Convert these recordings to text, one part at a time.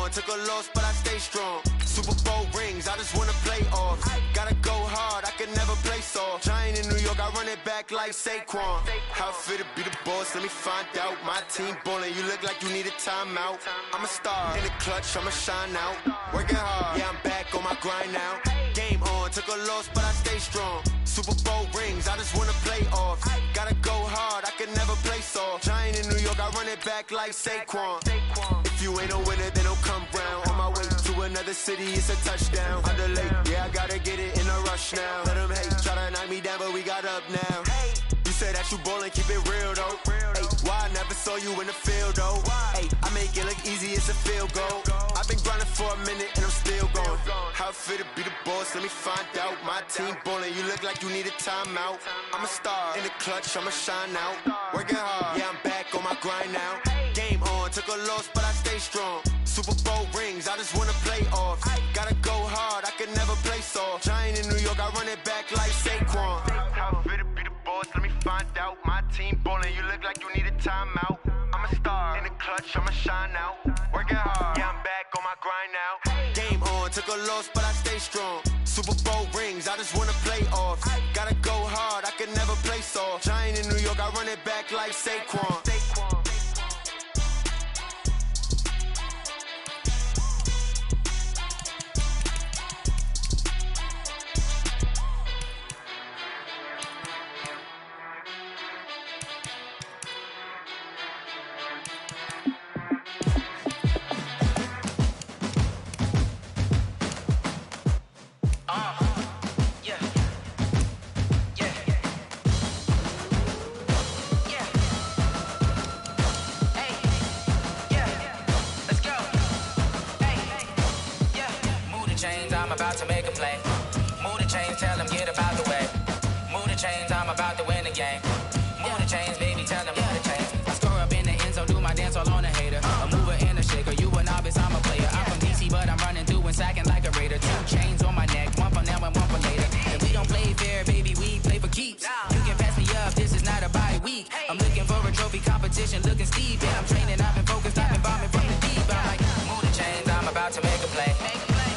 on, took a loss, but I stay strong. Super Bowl rings, I just wanna play off. Gotta go hard, I can never play soft. Giant in New York, I run it back like Saquon. How fit to be the boss, let me find out. My team ballin', you look like you need a timeout. I'm a star, in the clutch, I'ma shine out. Working hard, yeah, I'm back on my grind now. Game on, took a loss, but I stay strong. Super Bowl rings, I just wanna play off. Gotta go hard, I can never play soft. Giant in New York, I run it back like Saquon. If you ain't a winner, then don't come round. On my way to another city, it's a touchdown. Underlay, yeah, I gotta get it in a rush now. Let them hate, try to knock me down, but we got up now. You say that you ballin', keep it real though. Ay, why I never saw you in the field though? Ay, I make it look easy, it's a field goal. I've been grinding for a minute and I'm still going. How fit to be the boss, let me find out. My team ballin', you look like you need a timeout. I'm a star, in the clutch, I'ma shine out. Working hard, yeah, I'm back on my grind now. Game on, took a loss, but I stay strong. Super Bowl rings, I just wanna play off. Gotta go hard, I can never play soft. Giant in New York, I run it back like Saquon. How fit to be the boss, let me find out. My team ballin', you look like you need a timeout. I'm a star, in the clutch, I'ma shine out. Working hard, yeah, I'm back on my grind now. Game on, took a loss, but I stay strong. Super Bowl rings, I just wanna play off. Gotta go hard, I can never play soft. Giant in New York, I run it back like Saquon. I'm about to make a play. Move the chains, tell them get about the way. Move the chains, I'm about to win the game. Move the chains, baby, tell them move the chains. I score up in the end zone, do my dance all on a hater. A mover and a shaker, you a novice, I'm a player. I'm from DC, but I'm running through and sacking like a raider. 2 chains on my neck, one for now and one for later. And we don't play fair, baby, we play for keeps. You can pass me up, this is not a bye week. I'm looking for a trophy competition, looking steep. And I'm training, I've been focused, I've been bombing from the deep. I'm like, move the chains, I'm about to make a play.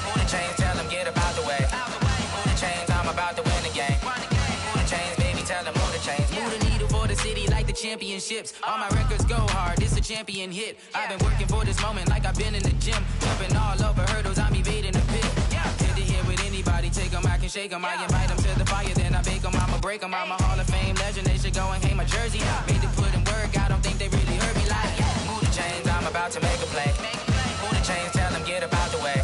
Move the chains, tell them get about the way. Move the chains, I'm about to win the game. Move the chains, baby, tell them move the chains. Move the needle for the city like the championships. All my records go hard, this a champion hit. I've been working for this moment like I've been in the gym. Jumping all over hurdles, I'm evading the pit. Head to head with anybody, take them, I can shake them. I invite them to the fire, then I bake them, I'ma break them. I'm a Hall of Fame legend, they should go and hang my jersey. Made to put in work, I don't think they really heard me like, move the chains, I'm about to make a play. Move the chains, tell them get about the way.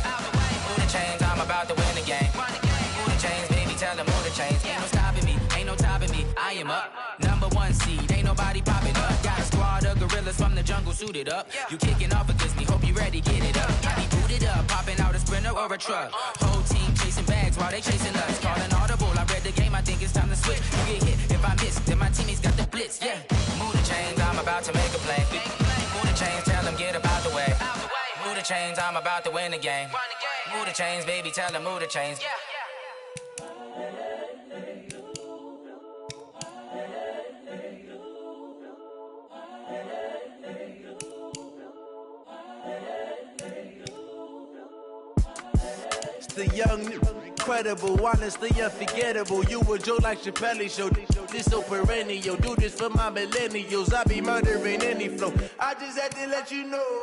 Move the chains, I'm about to win the game. Move the chains, baby, tell them move the chains. Ain't no stopping me, ain't no topping me. I am up, #1 seed, ain't nobody popping up. Got a squad of gorillas from the jungle suited up. You kicking off against me, hope you ready, get it up. I be booted up, popping out a Sprinter or a truck. Whole team chasing bags while they chasing us. Calling audible, I read the game, I think it's time to switch. You get hit, if I miss, then my teammates got the blitz, Move the chains, I'm about to make a play. Move the chains, tell them get about the way. Move the chains, I'm about to win the game. Move the chains, baby, tell them move the chains. The young, incredible, honestly unforgettable. You a Joe like Chappelle show. This so perennial. Do this for my millennials. I be murdering any flow. I just had to let you know.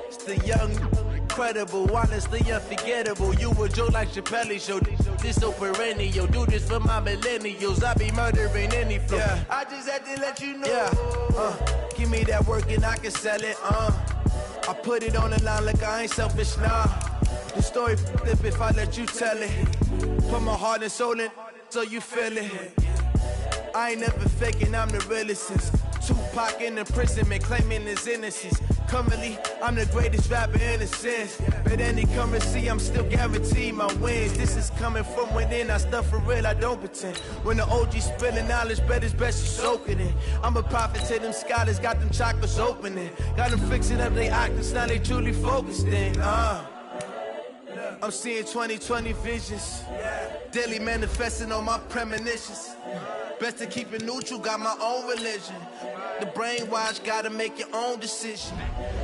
It's the young, incredible, honestly unforgettable. You a Joe like Chappelle show. This so perennial. Do this for my millennials. I be murdering any flow. I just had to let you know. Give me that work and I can sell it. I put it on the line like I ain't selfish, nah. The story flip if I let you tell it. Put my heart and soul in so you feel it. I ain't never faking, I'm the realest since Tupac in imprisonment, claiming his innocence. Currently, I'm the greatest rapper in a sense. But any currency, I'm still guaranteed my wins. This is coming from within, I stuff for real, I don't pretend. When the OG spilling knowledge, bet it's best you soak it in. I'm a prophet to them scholars, got them chakras opening. Got them fixing up they octaves, now they truly focused in. I'm seeing 2020 visions, daily manifesting on my premonitions. Best to keep it neutral, got my own religion. The brainwash, gotta make your own decision.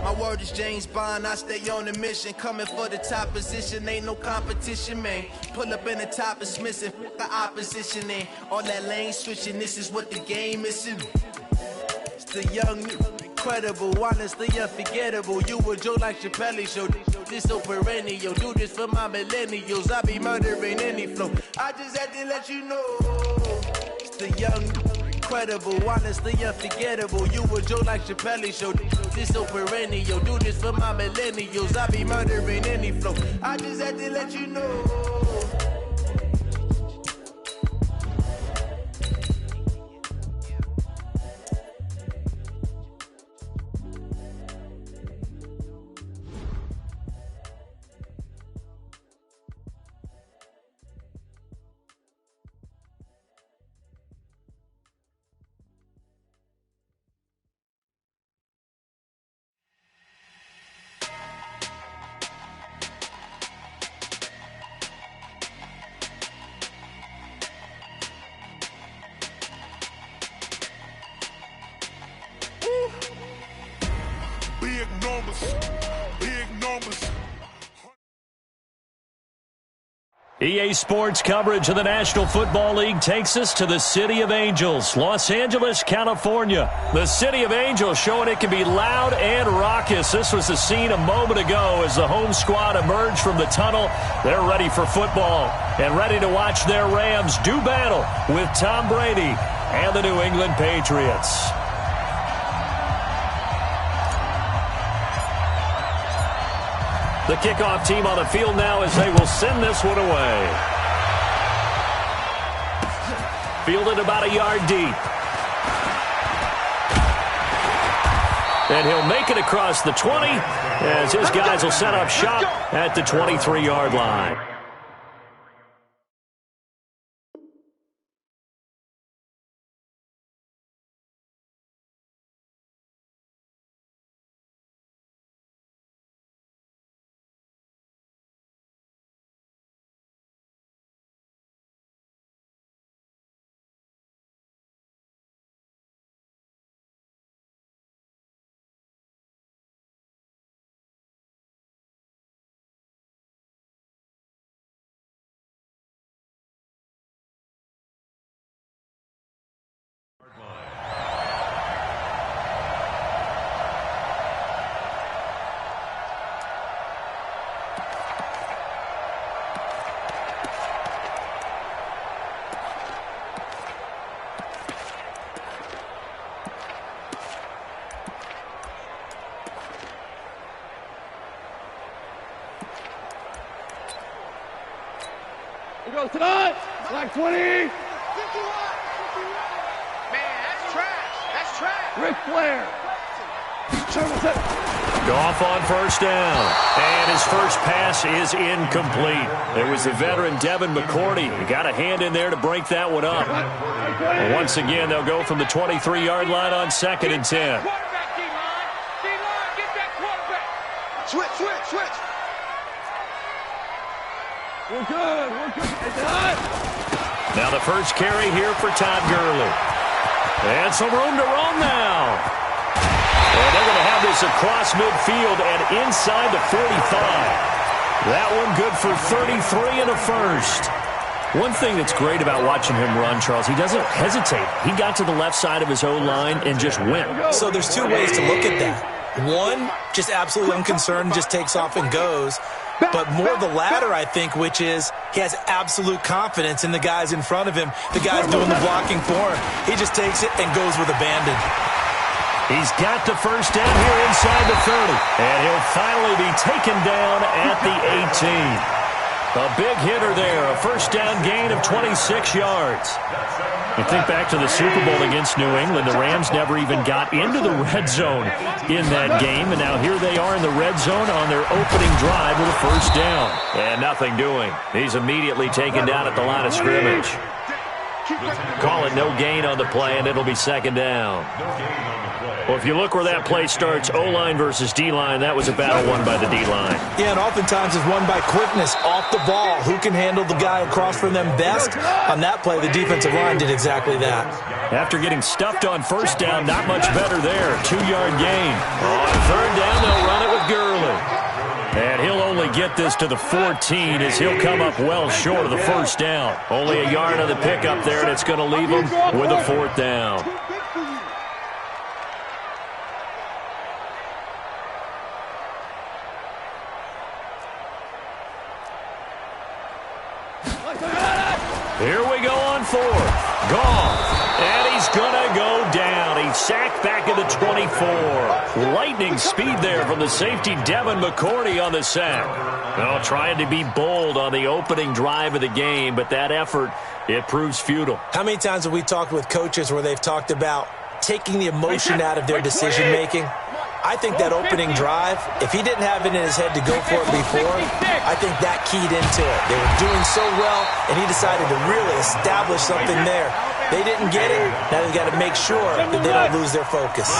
My word is James Bond, I stay on the mission. Coming for the top position, ain't no competition, man. Pull up in the top is missing, the opposition ain't. All that lane switching, this is what the game missing. It's the young, incredible, honestly unforgettable. You a Joe like Chappelle show. This so perennial, do this for my millennials. I be murdering any flow. I just had to let you know. It's the young, incredible, honestly unforgettable. You a Joe like Chappelle show. This so perennial, do this for my millennials. I be murdering any flow. I just had to let you know. EA Sports coverage of the National Football League takes us to the City of Angels, Los Angeles, California. The City of Angels showing it can be loud and raucous. This was the scene a moment ago as the home squad emerged from the tunnel. They're ready for football and ready to watch their Rams do battle with Tom Brady and the New England Patriots. The kickoff team on the field now as they will send this one away. Fielded about a yard deep. And he'll make it across the 20 as his guys will set up shop at the 23-yard line. Goes tonight, like 20. 51. Man, that's trash. That's trash. Ric Flair. Goff on first down. And his first pass is incomplete. It was the veteran Devin McCourty. He got a hand in there to break that one up. And once again, they'll go from the 23-yard line on 2nd and 10. Quarterback, D-line. D-line, get that quarterback. Switch. We're good. Now the first carry here for Todd Gurley. And some room to roam now. And they're going to have this across midfield and inside the 45. That one good for 33 and a first. One thing that's great about watching him run, Charles, he doesn't hesitate. He got to the left side of his O-line and just went. So there's two ways to look at that. One, just absolutely unconcerned, just takes off and goes. But more the latter, I think, which is he has absolute confidence in the guys in front of him, the guys doing the blocking for him. He just takes it and goes with abandon. He's got the first down here inside the 30. And he'll finally be taken down at the 18. A big hitter there, a first down gain of 26 yards. You think back to the Super Bowl against New England, the Rams never even got into the red zone in that game, and now here they are in the red zone on their opening drive with a first down. And nothing doing. He's immediately taken down at the line of scrimmage. Call it no gain on the play, and it'll be second down. Well, if you look where that play starts, O-line versus D-line, that was a battle won by the D-line. Yeah, and oftentimes it's won by quickness, off the ball. Who can handle the guy across from them best? On that play, the defensive line did exactly that. After getting stuffed on first down, not much better there. 2-yard gain. On third down, they'll run it with Gurley. And he'll only get this to the 14 as he'll come up well short of the first down. Only a yard on the pickup there, and it's going to leave him with a fourth down. Here we go on fourth. Gone. And he's going to go down. He's sacked back at the 24. Lightning speed there from the safety, Devin McCourty, on the sack. Well, trying to be bold on the opening drive of the game, but that effort, it proves futile. How many times have we talked with coaches where they've talked about taking the emotion out of their decision-making? I think that opening drive, if he didn't have it in his head to go for it before, I think that keyed into it. They were doing so well, and he decided to really establish something there. They didn't get it. Now they've got to make sure that they don't lose their focus.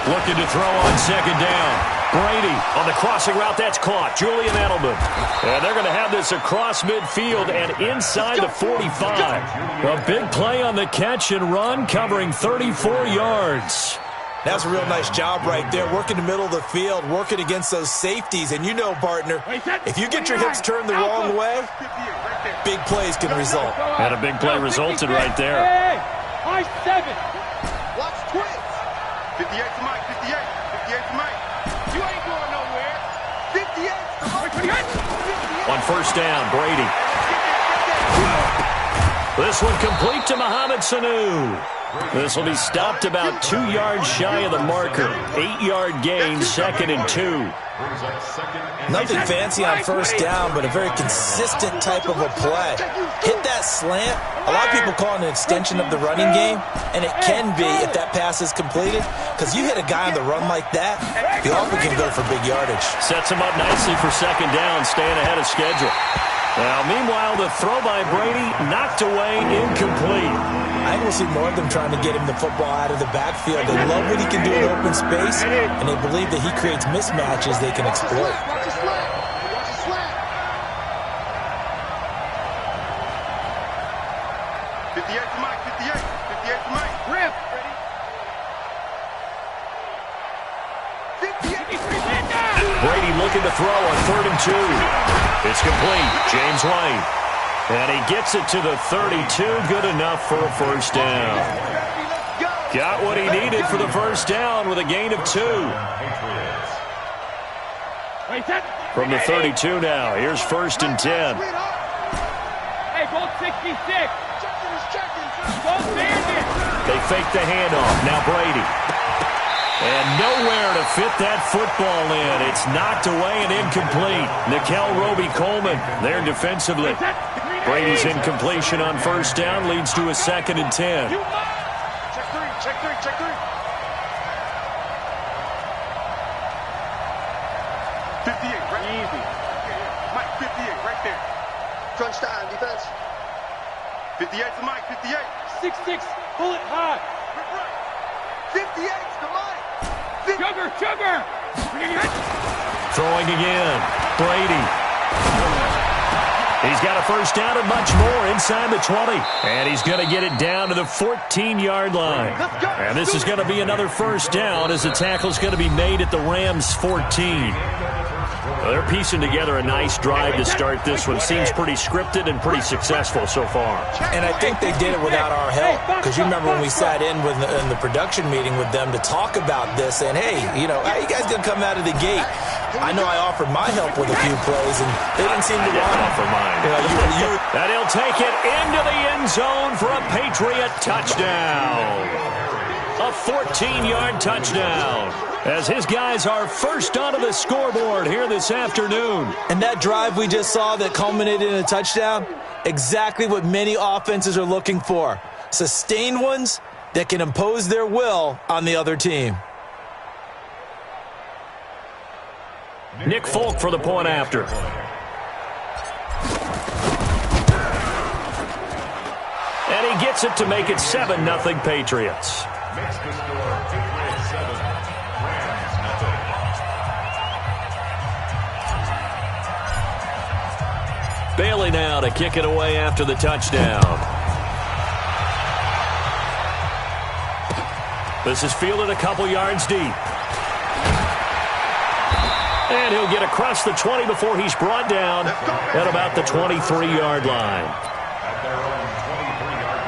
Looking to throw on second down. Brady on the crossing route. That's caught. Julian Edelman. And they're going to have this across midfield and inside the 45. A big play on the catch and run, covering 34 yards. That's a real nice job right there, working the middle of the field, working against those safeties. And you know, partner, if you get your hips turned the wrong way, big plays can result. And a big play resulted right there. High 7. Watch twins. 58 to Mike, 58. 58 to Mike. You ain't going nowhere. 58 to Mike. On first down, Brady. This one complete to Mohamed Sanu. This will be stopped about 2 yards shy of the marker. 8-yard gain, 2nd and 2. Nothing fancy on first down, but a very consistent type of a play. Hit that slant. A lot of people call it an extension of the running game, and it can be if that pass is completed, because you hit a guy on the run like that, he often can go for big yardage. Sets him up nicely for second down, staying ahead of schedule. Now, meanwhile, the throw by Brady knocked away, incomplete. I think we'll see more of them trying to get him the football out of the backfield. They love what he can do in open space, and they believe that he creates mismatches they can exploit. Watch his slant. Watch his slant. 58 to Mike, 58. 58 to Mike. Rip. 58. Brady looking to throw on 3rd and 2. It's complete. James White. And he gets it to the 32. Good enough for a first down. Got what he needed for the first down with a gain of 2. From the 32 now. Here's 1st and 10. Hey, ball 66. Ball bandit. They fake the handoff. Now Brady. And nowhere to fit that football in. It's knocked away and incomplete. Nickel Roby-Coleman there defensively. Brady's incompletion on first down leads to a 2nd and 10. Check 3, check 3, check 3. 58, right? Easy. Mike, 58, right there. Crunch time, defense. 58 to Mike, 58. 6-6, pull it high. 58 to Mike. Sugar. Throwing again. Brady. He's got a first down and much more inside the 20. And he's going to get it down to the 14-yard line. And this is going to be another first down as the tackle's going to be made at the Rams' 14. Well, they're piecing together a nice drive to start this one. Seems pretty scripted and pretty successful so far. And I think they did it without our help. Because you remember when we sat in the production meeting with them to talk about this, and hey, you know, how you guys going to come out of the gate? I know I offered my help with a few plays, and they didn't seem to want it. Offer mine. And he'll take it into the end zone for a Patriot touchdown. A 14-yard touchdown. As his guys are first onto the scoreboard here this afternoon. And that drive we just saw that culminated in a touchdown, exactly what many offenses are looking for. Sustained ones that can impose their will on the other team. Nick Folk for the point after. And he gets it to make it 7-0 Patriots. Makes the score 8-7. Rams nothing. Bailey now to kick it away after the touchdown. This is fielded a couple yards deep. And he'll get across the 20 before he's brought down at about the 23-yard line. At their own 23-yard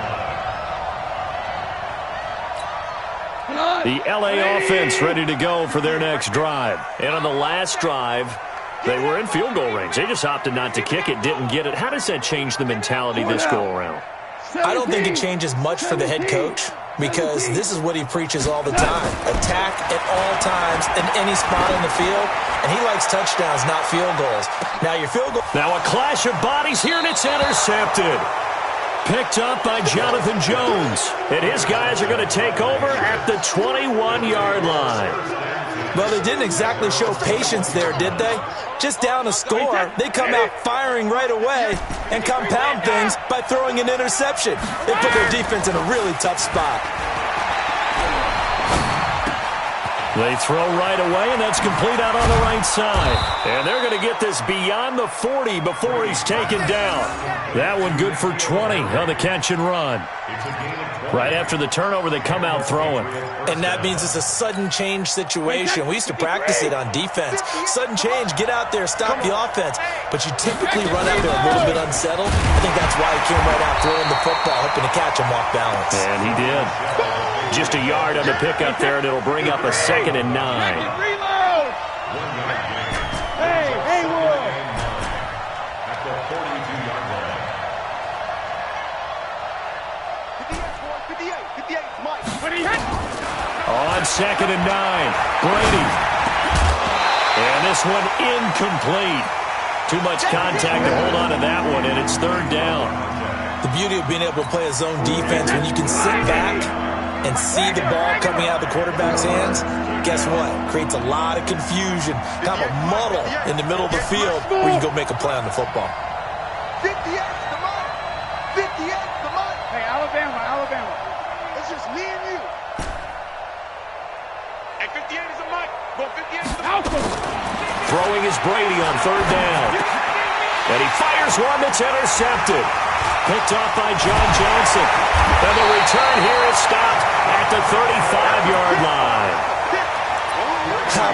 line. The LA offense ready to go for their next drive. And on the last drive, they were in field goal range. They just opted not to kick it, didn't get it. How does that change the mentality this go-around? I don't think it changes much for the head coach because this is what he preaches all the time. Attack at all times in any spot on the field, and he likes touchdowns, not field goals. Now, your field goal... Now a clash of bodies here, and it's intercepted. Picked up by Jonathan Jones. And his guys are going to take over at the 21-yard line. Well, they didn't exactly show patience there, did they? Just down a score, they come out firing right away and compound things by throwing an interception. They put their defense in a really tough spot. They throw right away, and that's complete out on the right side. And they're going to get this beyond the 40 before he's taken down. That one good for 20 on the catch and run. Right after the turnover, they come out throwing. And that means it's a sudden change situation. We used to practice it on defense. Sudden change, get out there, stop the offense. But you typically run out there a little bit unsettled. I think that's why he came right out throwing the football, hoping to catch him off balance. And he did. Just a yard on the pickup there, and it'll bring up a 2nd and 9. Reload! Hey, Haywood! At the 42-yard line. 58, Mike. When he hit! On 2nd and 9, Brady. And this one incomplete. Too much contact to hold on to that one, and it's 3rd down. The beauty of being able to play a zone defense when you can sit back and see the ball coming out of the quarterback's hands, guess what? Creates a lot of confusion, kind of a muddle in the middle of the field where you go make a play on the football. 58 the Mike. 58 the Mike. Hey, Alabama. It's just me and you. Hey, 58 is a Mike. Go 58 is the Mike. Throwing is Brady on 3rd down. And he fires one that's intercepted. Picked off by John Johnson. And the return here is stopped at the 35-yard line.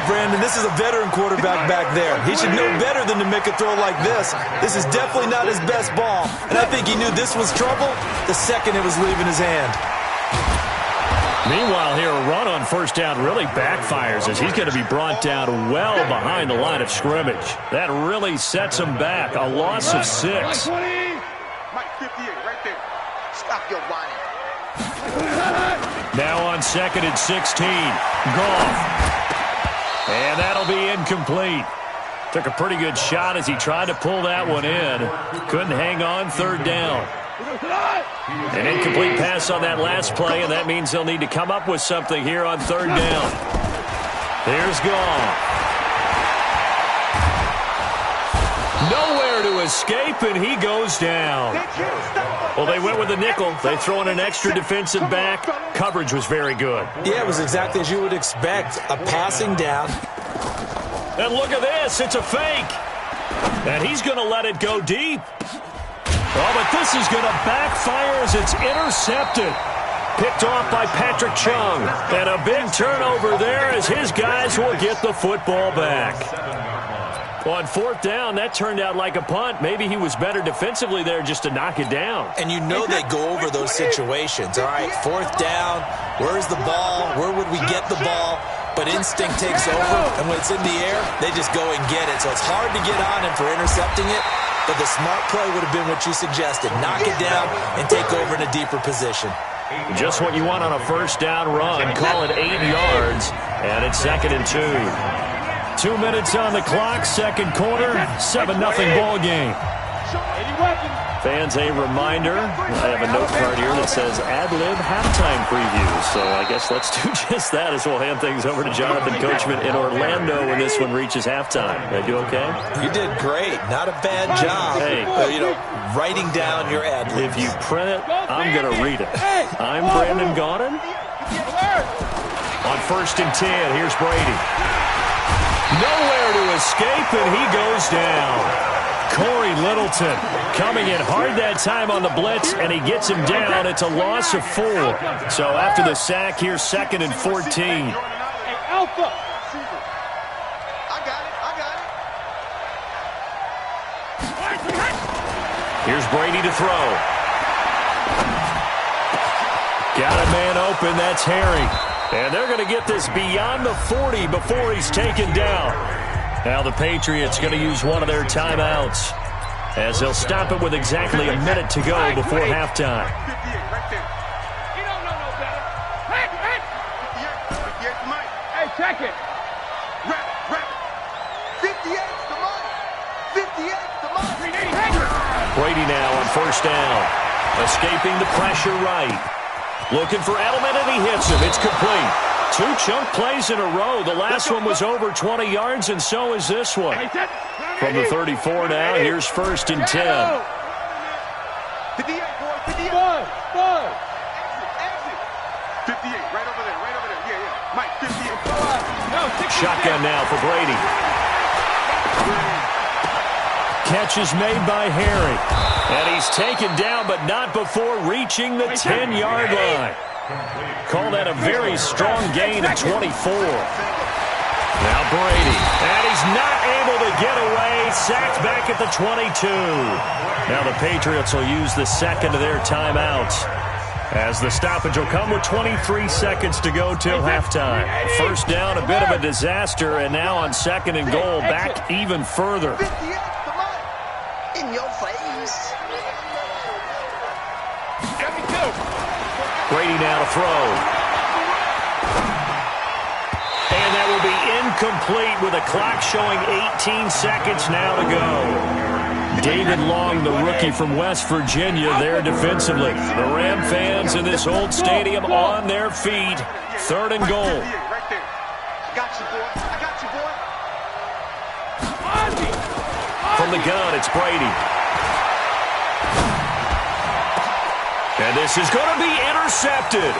Brandon, this is a veteran quarterback back there. He should know better than to make a throw like this. This is definitely not his best ball. And I think he knew this was trouble the second it was leaving his hand. Meanwhile here, a run on 1st down really backfires as he's going to be brought down well behind the line of scrimmage. That really sets him back. A loss of 6. Mike 58 right there. Stop your whining. Now on 2nd and 16. Goff. And that'll be incomplete. Took a pretty good shot as he tried to pull that one in. Couldn't hang on 3rd down. An incomplete pass on that last play, and that means they'll need to come up with something here on 3rd down. Here's Goff. Nowhere to escape, and he goes down. Well, they went with the nickel. They throw in an extra defensive back. Coverage was very good. Yeah, it was exactly as you would expect. A passing down. And look at this. It's a fake. And he's going to let it go deep. Oh, but this is going to backfire as it's intercepted. Picked off by Patrick Chung. And a big turnover there as his guys will get the football back. On 4th down, that turned out like a punt. Maybe he was better defensively there just to knock it down. And you know they go over those situations. All right, 4th down, where's the ball? Where would we get the ball? But instinct takes over, and when it's in the air, they just go and get it. So it's hard to get on him for intercepting it, but the smart play would have been what you suggested. Knock it down and take over in a deeper position. Just what you want on a 1st down run. Call it 8 yards, and it's 2nd and 2. 2 minutes on the clock, 2nd quarter, 7-0 ball game. Fans, a reminder, I have a note card here that says ad-lib halftime preview. So I guess let's do just that as we'll hand things over to Jonathan Coachman in Orlando when this one reaches halftime. Did I do okay? You did great. Not a bad job. Hey, writing down your ad-libs. If you print it, I'm going to read it. I'm Brandon Gaudin. On 1st and 10, here's Brady. Nowhere to escape, and he goes down. Corey Littleton coming in hard that time on the blitz, and he gets him down. It's a loss of 4. So after the sack, here's 2nd and 14. Alpha. I got it. Here's Brady to throw. Got a man open. That's Harry. And they're going to get this beyond the 40 before he's taken down. Now the Patriots going to use one of their timeouts as they'll stop it with exactly a minute to go before halftime. You don't know no better. Hey, check it. Rep. 58's the mark. 58's the mark. Brady now on 1st down. Escaping the pressure right. Looking for Edelman, and he hits him. It's complete. 2 chunk plays in a row. The last one was over 20 yards, and so is this one. From the 34 now, here's 1st and 10. 58, boy. 58. Exit. 58, right over there. Yeah. Mike, 58. Shotgun now for Brady. Catch is made by Harry. And he's taken down, but not before reaching the 10-yard line. Call that a very strong gain of 24. Now Brady. And he's not able to get away. Sacked back at the 22. Now the Patriots will use the second of their timeouts, as the stoppage will come with 23 seconds to go till halftime. 1st down, a bit of a disaster, and now on 2nd and goal, back even further. In your face. Brady now to throw. And that will be incomplete with a clock showing 18 seconds now to go. David Long, the rookie from West Virginia, there defensively. The Ram fans in this old stadium on their feet. 3rd and goal. Right there. I got you, boy. From the gun, it's Brady. And this is going to be intercepted.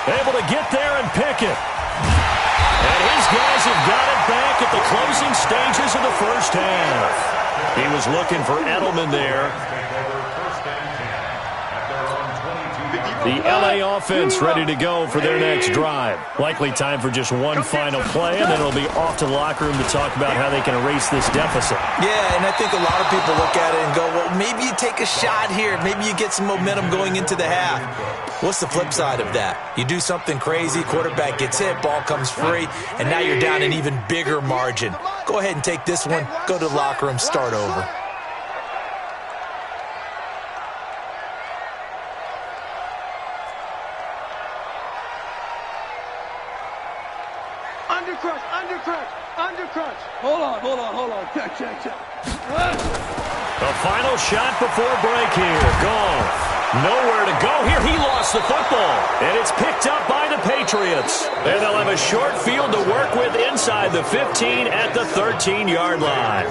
Able to get there and pick it. And his guys have got it back at the closing stages of the 1st half. He was looking for Edelman there. The LA offense ready to go for their next drive. Likely time for just one final play, and then it'll be off to the locker room to talk about how they can erase this deficit. Yeah, and I think a lot of people look at it and go, well, maybe you take a shot here. Maybe you get some momentum going into the half. What's the flip side of that? You do something crazy, quarterback gets hit, ball comes free, and now you're down an even bigger margin. Go ahead and take this one, go to the locker room, start over. Undercrunch. Hold on. Check. The final shot before break here. Goal. Nowhere to go here. He lost the football. And it's picked up by the Patriots. And they'll have a short field to work with inside the 15 at the 13-yard line.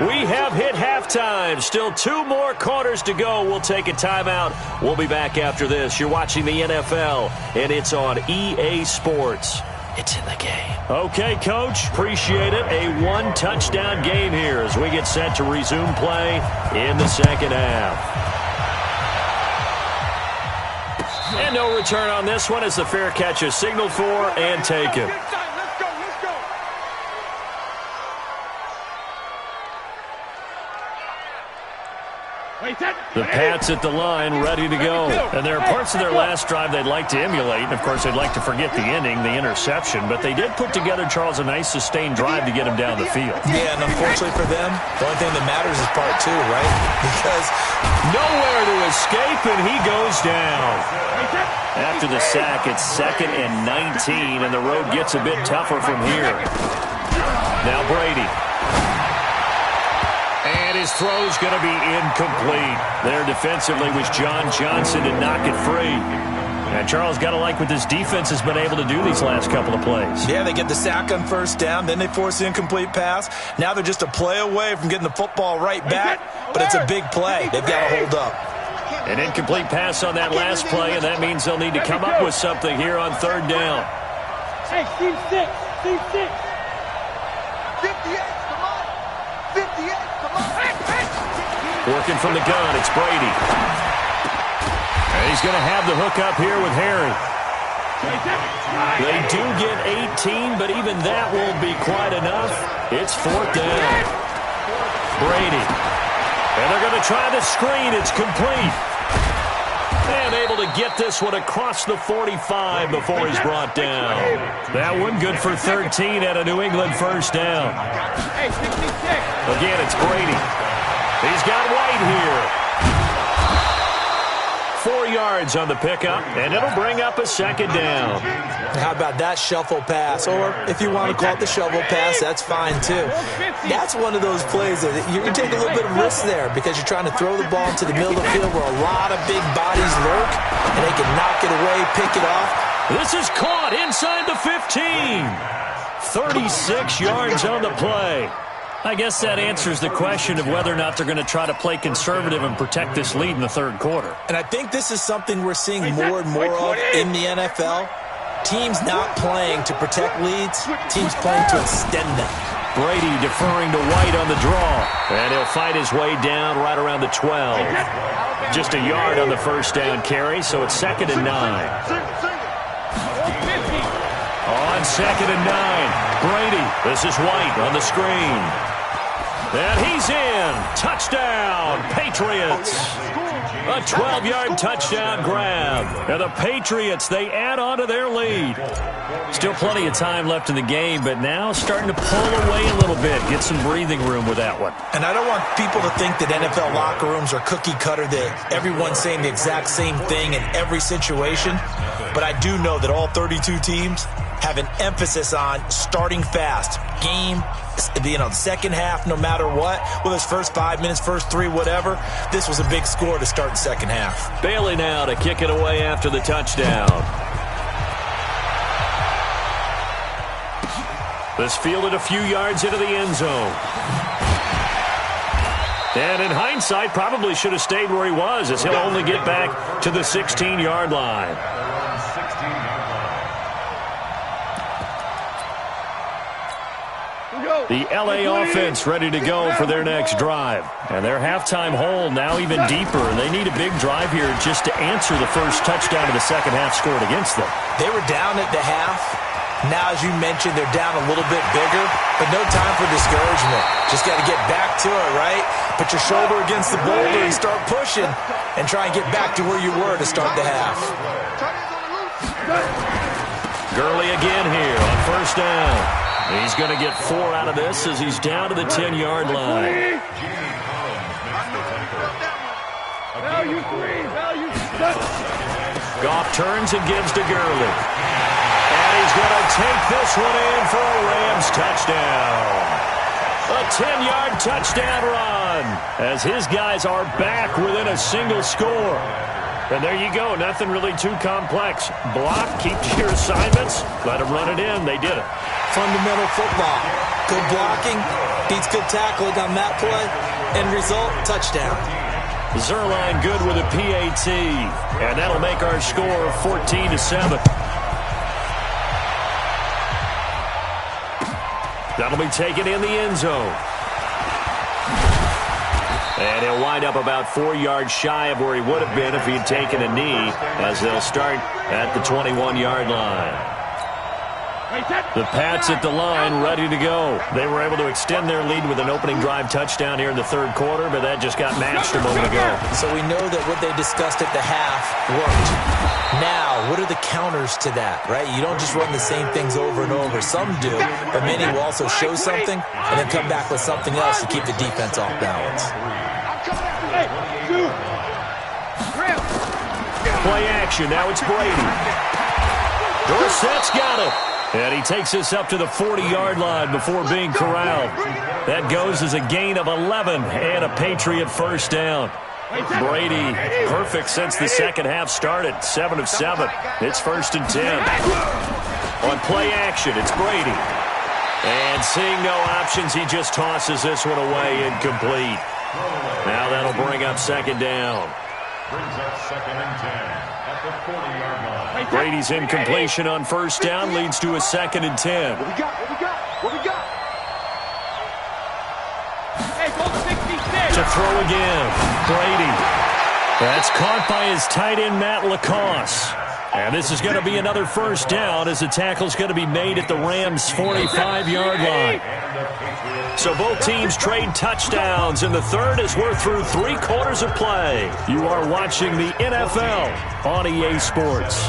We have hit halftime. Still 2 more quarters to go. We'll take a timeout. We'll be back after this. You're watching the NFL, and it's on EA Sports. It's in the game. Okay, Coach. Appreciate it. A 1-touchdown game here as we get set to resume play in the 2nd half. And no return on this one as the fair catch is signaled for and taken. The Pats at the line, ready to go. And there are parts of their last drive they'd like to emulate. And, of course, they'd like to forget the ending, the interception. But they did put together, Charles, a nice sustained drive to get him down the field. Yeah, and unfortunately for them, the only thing that matters is part 2, right? Because nowhere to escape, and he goes down. After the sack, it's 2nd and 19, and the road gets a bit tougher from here. Now Brady. And His throw's going to be incomplete. There defensively was John Johnson to knock it free. And Charles, got to like what this defense has been able to do these last couple of plays. Yeah, they get the sack on first down, then they force the incomplete pass. Now they're just a play away from getting the football right back, but it's a big play. They've got to hold up. An incomplete pass on that last play, and that means they'll need to come up with something here on third down. Hey, team 6, team 6. 58, come on. 58, come on. Working from the gun, it's Brady. And he's going to have the hook up here with Harry. They do get 18, but even that won't be quite enough. It's fourth down. Brady. And they're going to try the screen. It's complete. And able to get this one across the 45 before he's brought down. That one good for 13 at a New England first down. Again, it's Brady. He's got White here. 4 yards on the pickup, and it'll bring up a second down. How about that shuffle pass? Or if you want to call it the shovel pass, that's fine too. That's one of those plays that you take a little bit of risk there because you're trying to throw the ball into the middle of the field where a lot of big bodies lurk, and they can knock it away, pick it off. This is caught inside the 15. 36 yards on the play. I guess that answers the question of whether or not they're going to try to play conservative and protect this lead in the third quarter. And I think this is something we're seeing more and more of in the NFL. Teams not playing to protect leads, teams playing to extend them. Brady deferring to White on the draw. And he'll fight his way down right around the 12. Just a yard on the first down carry, so it's 2nd and 9. On 2nd and 9, Brady. This is White on the screen. And he's in. Touchdown, Patriots. A 12-yard touchdown grab. And the Patriots, they add on to their lead. Still plenty of time left in the game, but now starting to pull away a little bit. Get some breathing room with that one. And I don't want people to think that NFL locker rooms are cookie cutter, that everyone's saying the exact same thing in every situation. But I do know that all 32 teams have an emphasis on starting fast. Game, the second half, no matter what, whether it's first 5 minutes, first 3, whatever, this was a big score to start the second half. Bailey now to kick it away after the touchdown. This fielded a few yards into the end zone. And in hindsight, probably should have stayed where he was, as he'll only get back to the 16-yard line. The LA offense ready to go for their next drive. And their halftime hole now even deeper. And they need a big drive here just to answer the first touchdown of the second half scored against them. They were down at the half. Now, as you mentioned, they're down a little bit bigger, but no time for discouragement. Just got to get back to it, right? Put your shoulder against the boulder and start pushing and try and get back to where you were to start the half. Gurley again here on first down. He's going to get 4 out of this as he's down to the 10-yard line. Goff turns and gives to Gurley. And he's going to take this one in for a Rams touchdown. A 10-yard touchdown run as his guys are back within a single score. And there you go. Nothing really too complex. Block, keep to your assignments, let them run it in. They did it. Fundamental football. Good blocking beats good tackling on that play. End result, touchdown. Zerline good with a PAT. And that'll make our score 14-7. That'll be taken in the end zone. And he'll wind up about 4 yards shy of where he would have been if he'd taken a knee, as they'll start at the 21-yard line. The Pats at the line, ready to go. They were able to extend their lead with an opening drive touchdown here in the third quarter, but that just got matched a moment ago. So we know that what they discussed at the half worked. Now, what are the counters to that, right? You don't just run the same things over and over. Some do, but many will also show something and then come back with something else to keep the defense off balance. Play action. Now it's Brady. Dorsett's got it. And he takes us up to the 40-yard line before being corralled. That goes as a gain of 11 and a Patriot first down. Brady, perfect since the second half started. 7 of 7. It's 1st and 10. On play action, it's Brady. And seeing no options, he just tosses this one away incomplete. Now that'll bring up 2nd down. Brings up 2nd and 10 at the 40-yard line. Brady's incompletion on 1st down leads to a 2nd and 10. What we got? What we got? What we got? Hey, go 66. To throw again, Brady. That's caught by his tight end, Matt Lacoste. And this is going to be another 1st down as the tackle's going to be made at the Rams' 45-yard line. So both teams trade touchdowns, and the third as we're through 3 quarters of play. You are watching the NFL on EA Sports.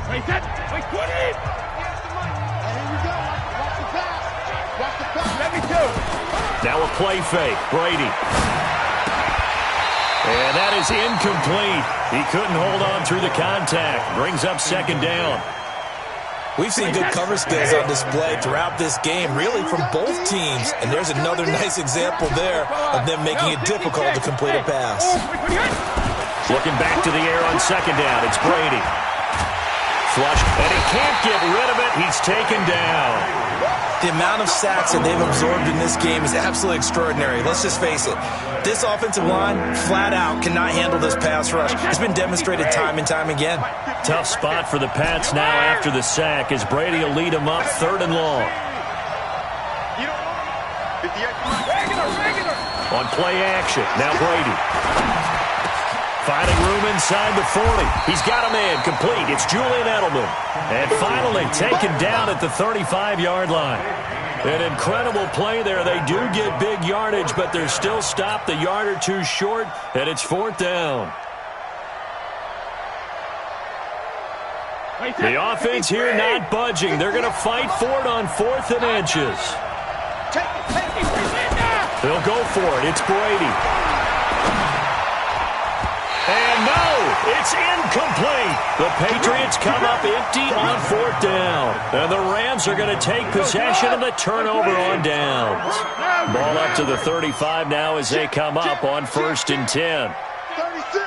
Wait, that. Wait, 20. Here we go. Watch the pass. Watch the pass. Let me do. Now a play fake, Brady. And that is incomplete. He couldn't hold on through the contact. Brings up 2nd down. We've seen good cover skills on display throughout this game, really from both teams. And there's another nice example there of them making it difficult to complete a pass. Looking back to the air on 2nd down. It's Brady. Flush, and he can't get rid of it. He's taken down. The amount of sacks that they've absorbed in this game is absolutely extraordinary. Let's just face it. This offensive line, flat out, cannot handle this pass rush. It's been demonstrated time and time again. Tough spot for the Pats now after the sack as Brady will lead them up 3rd and long. On play action, now Brady. Finding room inside the 40. He's got a man complete. It's Julian Edelman. And finally taken down at the 35-yard line. An incredible play there. They do get big yardage, but they're still stopped a yard or two short, and it's 4th down. The offense here not budging. They're going to fight for it on 4th and inches. They'll go for it. It's Brady. And no, it's incomplete. The Patriots come up empty on 4th down. And the Rams are going to take possession of the turnover on downs. Ball up to the 35 now as they come up on 1st and 10. 36.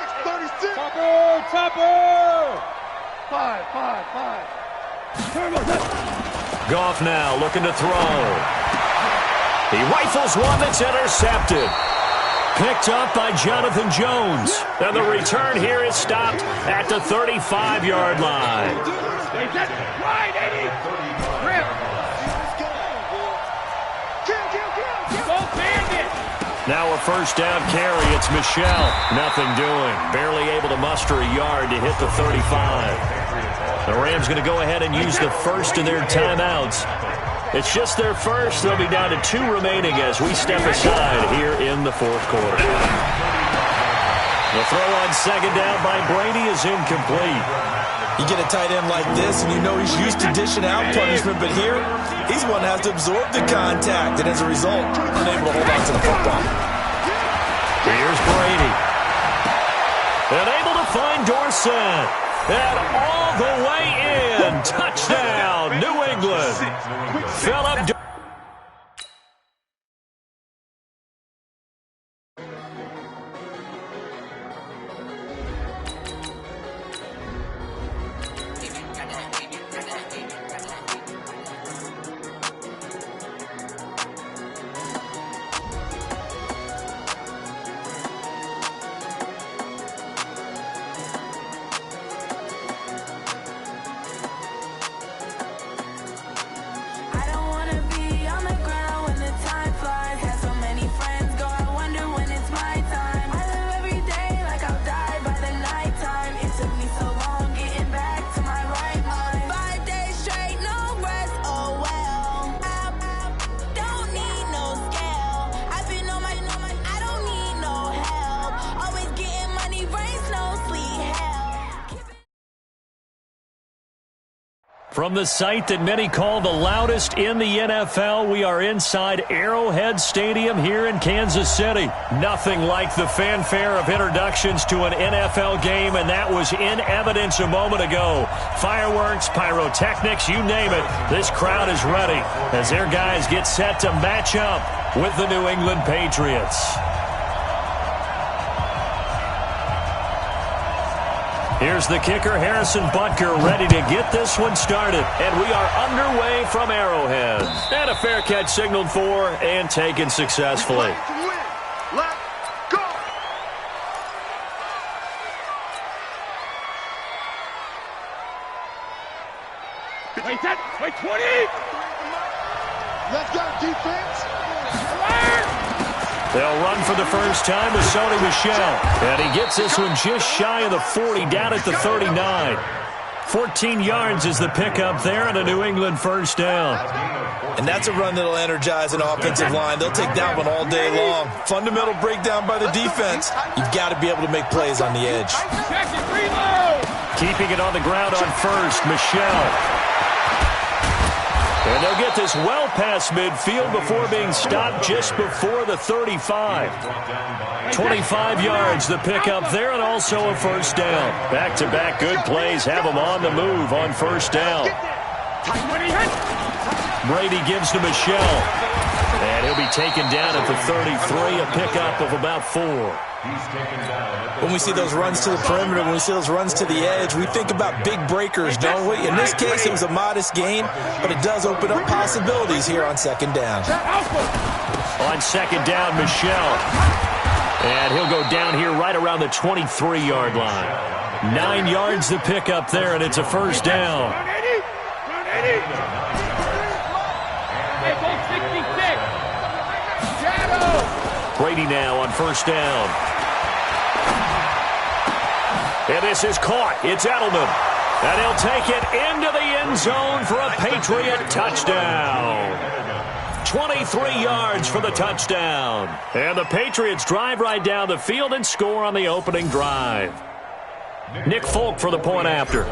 Topper. 5. Goff now looking to throw. He rifles one that's intercepted. Picked up by Jonathan Jones. And the return here is stopped at the 35-yard line. Right, Eddie. Rip. Go Bandit. Now a 1st down carry. It's Michelle. Nothing doing. Barely able to muster a yard to hit the 35. The Rams going to go ahead and use the first of their timeouts. It's just their first. They'll be down to 2 remaining as we step aside here in the 4th quarter. The throw on 2nd down by Brady is incomplete. You get a tight end like this, and you know he's used to dishing out punishment, but here, he's the one that has to absorb the contact, and as a result, unable to hold on to the football. Here's Brady. And able to find Dorsett. And all the way in. Touchdown, New England. Philip. I don't wanna be From the site that many call the loudest in the NFL, we are inside Arrowhead Stadium here in Kansas City. Nothing like the fanfare of introductions to an NFL game, and that was in evidence a moment ago. Fireworks, pyrotechnics, you name it. This crowd is ready as their guys get set to match up with the New England Patriots. Here's the kicker, Harrison Butker, ready to get this one started. And we are underway from Arrowhead. And a fair catch signaled for and taken successfully. Let's go! Wait, 20! Let's go, defense! They'll run for the first time with Sony Michel. And he gets this one just shy of the 40, down at the 39. 14 yards is the pickup there and a New England first down. And that's a run that'll energize an offensive line. They'll take that one all day long. Fundamental breakdown by the defense. You've got to be able to make plays on the edge. Keeping it on the ground on first, Michel. And they'll get this well past midfield before being stopped just before the 35. 25 yards, the pickup there, and also a first down. Back-to-back good plays have them on the move on first down. Brady gives to Michel. And he'll be taken down at the 33, a pickup of about 4. When we see those runs to the perimeter, when we see those runs to the edge, we think about big breakers, don't we? In this case, it was a modest gain, but it does open up possibilities here on second down. On second down, Michel. And he'll go down here right around the 23-yard line. 9 yards the pickup there, and it's a first down. Brady now on first down. And this is caught. It's Edelman. And he'll take it into the end zone for a Patriot touchdown. 23 yards for the touchdown. And the Patriots drive right down the field and score on the opening drive. Nick Folk for the point after.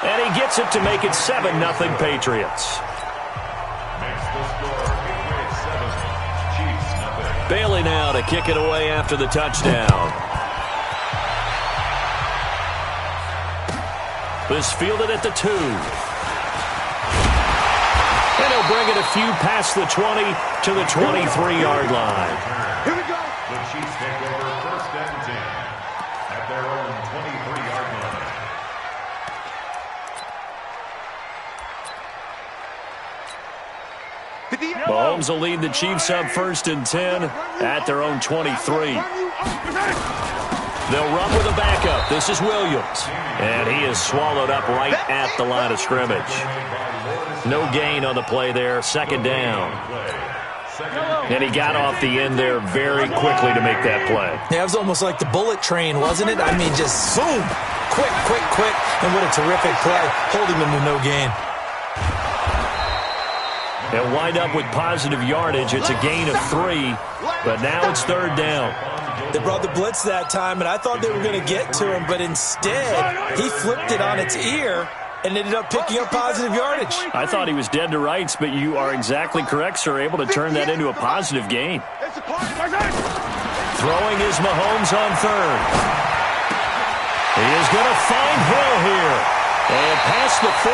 And he gets it to make it 7-0 Patriots. Bailey now to kick it away after the touchdown. This fielded at the 2. And he'll bring it a few past the 20 to the 23-yard line. Here we go. The Chiefs take over first and 10 at their own 23-yard line. Mahomes will lead the Chiefs up first and 10 at their own 23. They'll run with a backup. This is Williams. And he is swallowed up right at the line of scrimmage. No gain on the play there. Second down. And he got off the end there very quickly to make that play. Yeah, it was almost like the bullet train, wasn't it? I mean, just boom, quick. And what a terrific play, holding them to no gain. They'll wind up with positive yardage. It's a gain of 3, but now it's third down. They brought the blitz that time, and I thought they were going to get to him, but instead he flipped it on its ear and ended up picking up positive yardage. I thought he was dead to rights, but you are exactly correct, sir, able to turn that into a positive gain. Throwing is Mahomes on third. He is going to find Hill here. And past the 40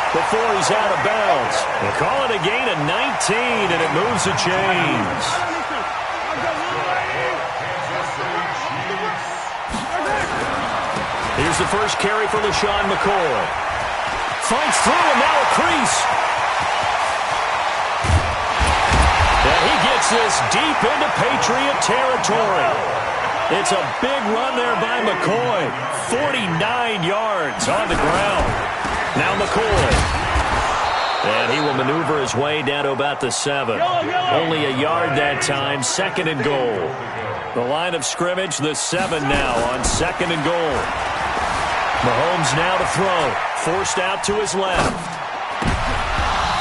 before he's out of bounds. They call it a gain of 19, and it moves the chains. Here's the first carry for LaShawn McCoy. Fights through, and now a crease. And he gets this deep into Patriot territory. It's a big run there by McCoy. 49 yards on the ground. Now McCoy. And he will maneuver his way down to about the 7. Only a yard that time. Second and goal. The line of scrimmage, the 7 now on second and goal. Mahomes now to throw. Forced out to his left.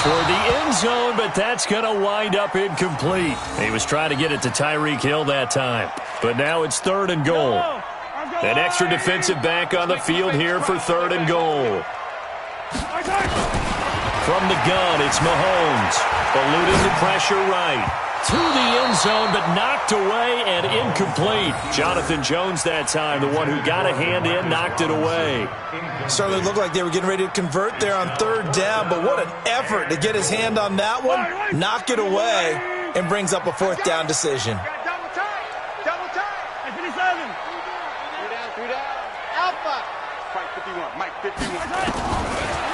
Toward the end zone, but that's going to wind up incomplete. He was trying to get it to Tyreek Hill that time. But now it's third and goal. An extra defensive back on the field here for 3rd and goal. From the gun, it's Mahomes. Eluding the pressure right. To the end zone, but knocked away and incomplete. Jonathan Jones that time, the one who got a hand in, knocked it away. Certainly looked like they were getting ready to convert there on 3rd down, but what an effort to get his hand on that one, knock it away, and brings up a 4th down decision. Double time. 57. 3 down. Alpha. Mike 51.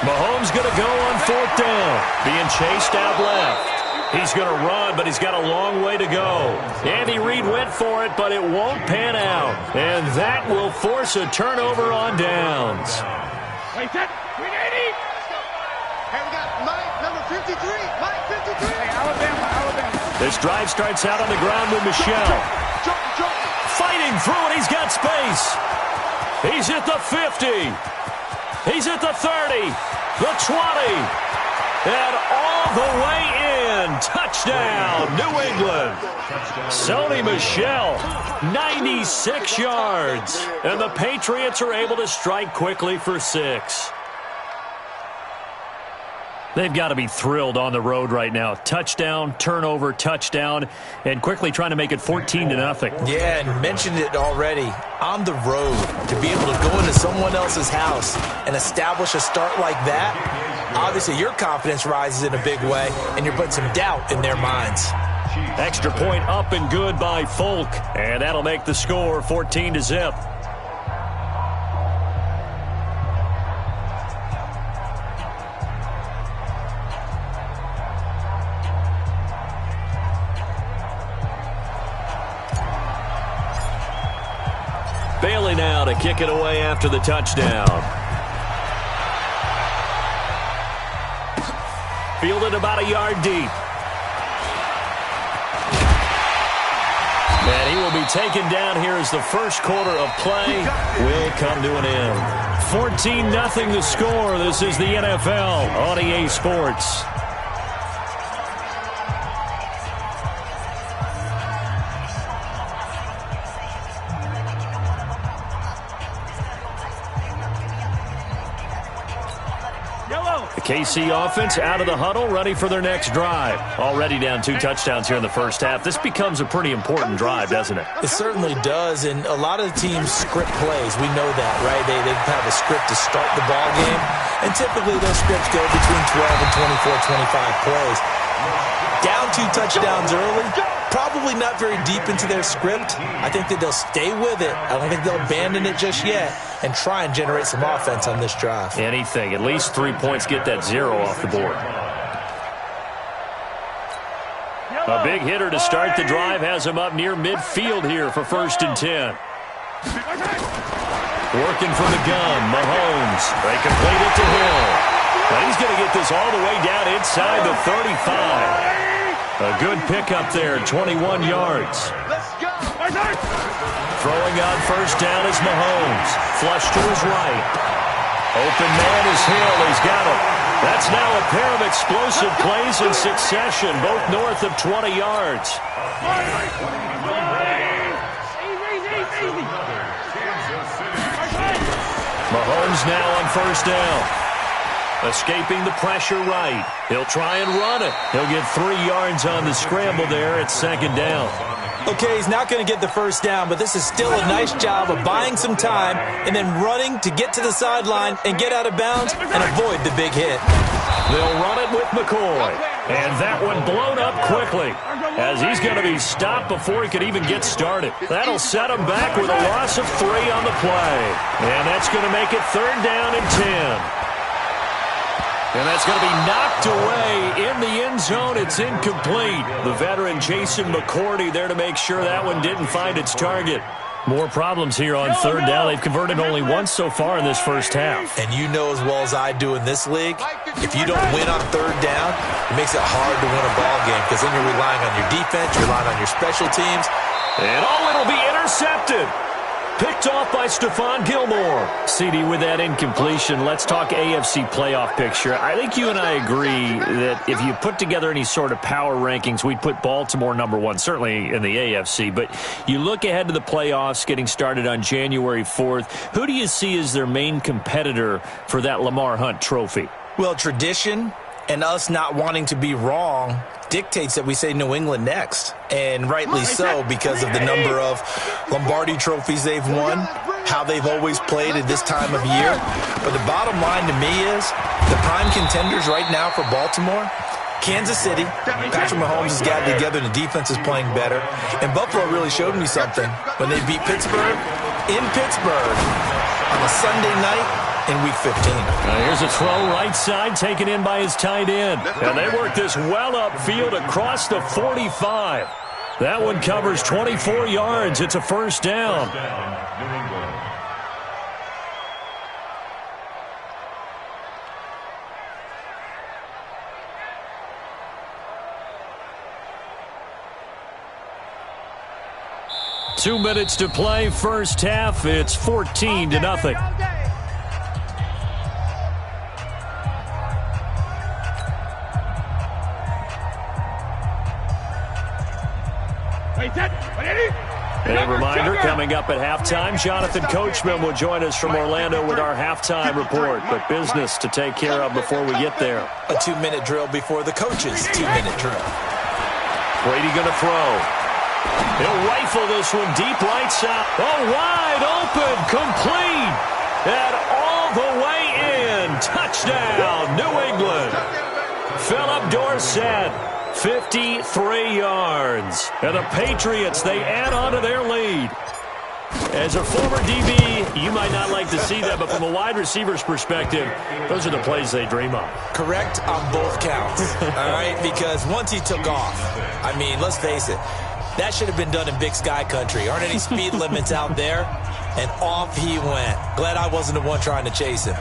Mahomes going to go on 4th down, being chased out left. He's going to run, but he's got a long way to go. Andy Reid went for it, but it won't pan out. And that will force a turnover on downs. Wait, set. 380. Hey, we got Mike, number 53. Mike 53. Hey, Alabama. This drive starts out on the ground with Michelle. Fighting through it. He's got space. He's at the 50. He's at the 30. The 20. And all the way in. Touchdown, New England. Sony Michel, 96 yards. And the Patriots are able to strike quickly for 6. They've got to be thrilled on the road right now. Touchdown, turnover, touchdown, and quickly trying to make it 14-0. Yeah, and mentioned it already. On the road, to be able to go into someone else's house and establish a start like that, obviously your confidence rises in a big way, and you're putting some doubt in their minds. Extra point up and good by Folk, and that'll make the score 14-0. Bailey now to kick it away after the touchdown. Fielded about a yard deep. And he will be taken down here as the first quarter of play will come to an end. 14-0 the score. This is the NFL on EA Sports. KC offense out of the huddle, ready for their next drive. Already down 2 touchdowns here in the first half. This becomes a pretty important drive, doesn't it? It certainly does, and a lot of the teams script plays. We know that, right? They have a script to start the ball game, and typically those scripts go between 12 and 24, 25 plays. Down 2 touchdowns early, probably not very deep into their script. I think that they'll stay with it. I don't think they'll abandon it just yet and try and generate some offense on this drive. Anything. At least 3 points, get that 0 off the board. A big hitter to start the drive has him up near midfield here for 1st and 10. Working from the gun, Mahomes. They complete it to Hill. Now he's going to get this all the way down inside the 35. A good pickup there, 21 yards. Throwing on 1st down is Mahomes. Flush to his right. Open man is Hill. He's got him. That's now a pair of explosive plays in succession, both north of 20 yards. Mahomes now on 1st down. Escaping the pressure right. He'll try and run it. He'll get 3 yards on the scramble there at 2nd down. Okay, he's not going to get the 1st down, but this is still a nice job of buying some time and then running to get to the sideline and get out of bounds and avoid the big hit. They'll run it with McCoy. And that one blown up quickly as he's going to be stopped before he could even get started. That'll set him back with a loss of 3 on the play. And that's going to make it 3rd down and 10. And that's going to be knocked away in the end zone. It's incomplete. The veteran Jason McCourty there to make sure that one didn't find its target. More problems here on 3rd down. They've converted only once so far in this first half. And you know as well as I do in this league, if you don't win on 3rd down, it makes it hard to win a ball game because then you're relying on your defense, you're relying on your special teams. And it'll be intercepted. Picked off by Stephon Gilmore. CD with that incompletion. Let's talk AFC playoff picture. I think you and I agree that if you put together any sort of power rankings, we'd put Baltimore number one, certainly in the AFC. But you look ahead to the playoffs getting started on January 4th. Who do you see as their main competitor for that Lamar Hunt trophy? Well, tradition and us not wanting to be wrong dictates that we say New England next, and rightly so because of the number of Lombardi trophies they've won, how they've always played at this time of year. But the bottom line to me is the prime contenders right now for Baltimore, Kansas City. Patrick Mahomes has gotten together and the defense is playing better. And Buffalo really showed me something when they beat Pittsburgh in Pittsburgh on a Sunday night in Week 15. Here's a throw right side taken in by his tight end. And they work this well upfield across the 45. That one covers 24 yards. It's a first down. New England. Two minutes to play, first half. It's 14-0. A reminder, coming up at halftime, Jonathan Coachman will join us from Orlando with our halftime report. But business to take care of before we get there. A 2-minute drill before the coach's 2-minute drill. Brady going to throw. He'll rifle this one deep right side. Oh, wide open, complete, and all the way in. Touchdown, New England. Philip Dorsett, 53 yards. And the Patriots, they add on to their lead. As a former DB, you might not like to see that, but from a wide receiver's perspective, those are the plays they dream of. Correct on both counts, all right? Because once he took off, I mean, let's face it, that should have been done in Big Sky Country. Aren't any speed limits out there? And off he went. Glad I wasn't the one trying to chase him.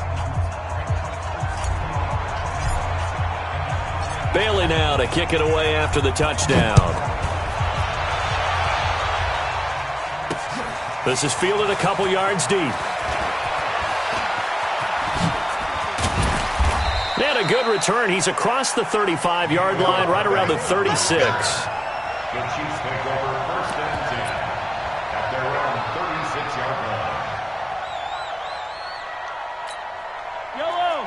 Bailey now to kick it away after the touchdown. This is fielded a couple yards deep. And a good return. He's across the 35-yard line, right around the 36. The Chiefs take over first and 10 at their own 36-yard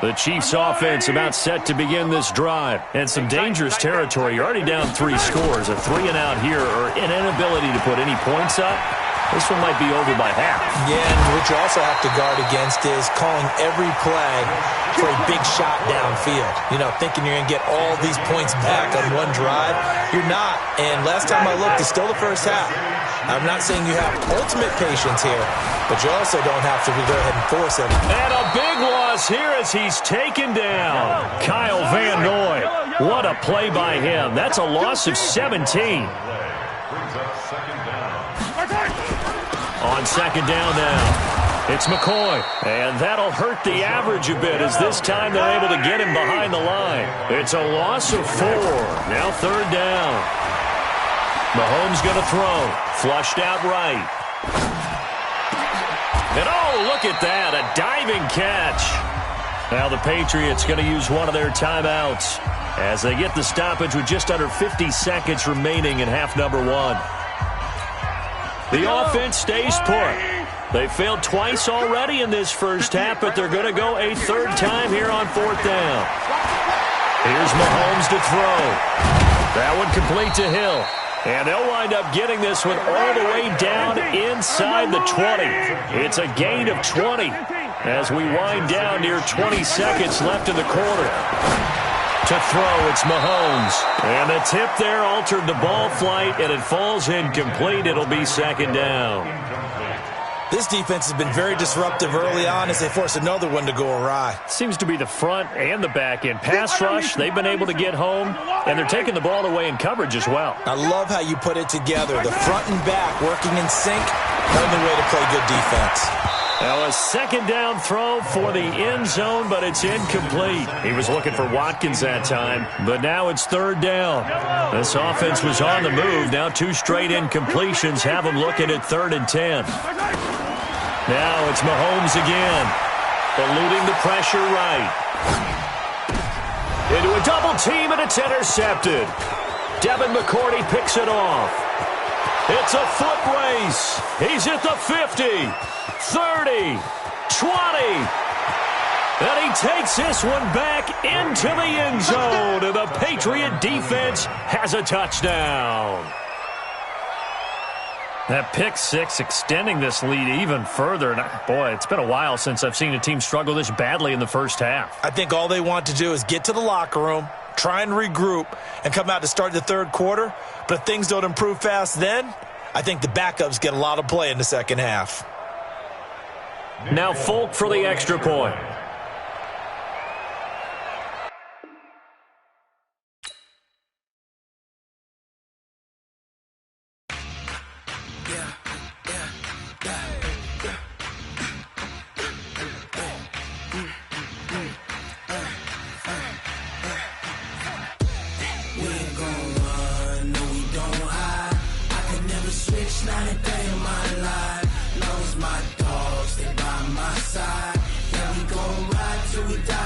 line. The Chiefs offense about set to begin this drive. And some dangerous territory. You're already down 3 scores. A 3-and-out here or an inability to put any points up. This one might be over by half. Yeah, and what you also have to guard against is calling every play for a big shot downfield. You know, thinking you're going to get all these points back on one drive. You're not. And last time I looked, it's still the first half. I'm not saying you have ultimate patience here, but you also don't have to go ahead and force it. And a big loss here as he's taken down. Kyle Van Noy. What a play by him. That's a loss of 17. Brings up second down. On second down now, it's McCoy. And that'll hurt the average a bit as this time they're able to get him behind the line. It's a loss of 4. Now third down. Mahomes going to throw. Flushed out right. And oh, look at that. A diving catch. Now the Patriots going to use one of their timeouts as they get the stoppage with just under 50 seconds remaining in half number 1. The offense stays put. They failed twice already in this first half, but they're going to go a third time here on fourth down. Here's Mahomes to throw. That one complete to Hill. And they'll wind up getting this one all the way down inside the 20. It's a gain of 20 as we wind down near 20 seconds left in the quarter. To throw, it's Mahomes. And the tip there altered the ball flight, and it falls incomplete. It'll be second down. This defense has been very disruptive early on as they force another one to go awry. Seems to be the front and the back end. Pass rush, they've been able to get home, and they're taking the ball away in coverage as well. I love how you put it together. The front and back working in sync. Only way to play good defense. Now a second down throw for the end zone, but it's incomplete. He was looking for Watkins that time, but now it's third down. This offense was on the move. Now 2 straight incompletions have them looking at 3rd and 10. Now it's Mahomes again. Eluding the pressure right. Into a double team, and it's intercepted. Devin McCourty picks it off. It's a foot race. He's at the 50, 30, 20. And he takes this one back into the end zone. And the Patriot defense has a touchdown. That pick six extending this lead even further. And boy, it's been a while since I've seen a team struggle this badly in the first half. I think all they want to do is get to the locker room, try and regroup, and come out to start the third quarter. But if things don't improve fast then, I think the backups get a lot of play in the second half. Now Folk for the extra point. Not a day in my life. Knows my dogs, they by my side. Yeah, we gon' ride till we die.